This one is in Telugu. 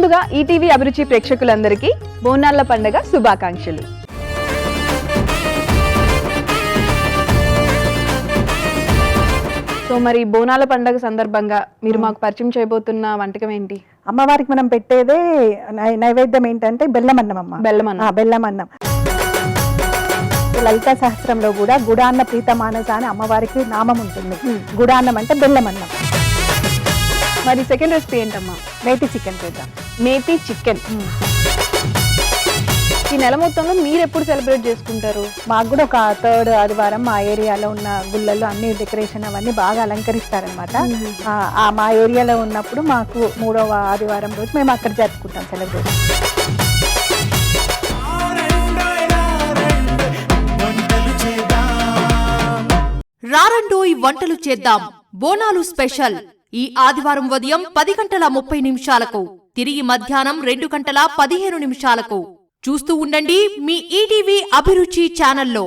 ముందుగా ఈటీవీ అభిరుచి ప్రేక్షకులందరికీ బోనాల పండుగ శుభాకాంక్షలు. సో మరి బోనాల పండుగ సందర్భంగా మీరు మాకు పరిచయం చేయబోతున్న వంటకం ఏంటి? అమ్మవారికి మనం పెట్టేదే నైవేద్యం ఏంటంటే బెల్లమన్నం అమ్మ. బెల్లమన్నం. లలితా సహస్రంలో కూడా గుడాన్న ప్రీతమానస అని అమ్మవారికి నామం ఉంటుంది. గుడాన్నం అంటే బెల్లమన్నం. మరి సెకండ్ రెసిపీ ఏంటమ్మా? మేతి చికెన్ చేద్దాం. మేతి చికెన్. ఈ నెల మొత్తంలో మీరు ఎప్పుడు సెలబ్రేట్ చేసుకుంటారు? మాకు కూడా ఒక థర్డ్ ఆదివారం మా ఏరియాలో ఉన్న గుళ్ళల్లో అన్ని డెకరేషన్ అవన్నీ బాగా అలంకరిస్తారనమాట. మా ఏరియాలో ఉన్నప్పుడు మాకు 3వ ఆదివారం రోజు మేము అక్కడ జరుపుకుంటాం సెలబ్రేషన్. రారండోయ్ వంటలు చేద్దాం బోనాలు స్పెషల్ ఈ ఆదివారం ఉదయం 10:30 తిరిగి మధ్యాహ్నం 2:15 చూస్తూ ఉండండి మీ ఈటీవీ అభిరుచి ఛానల్లో.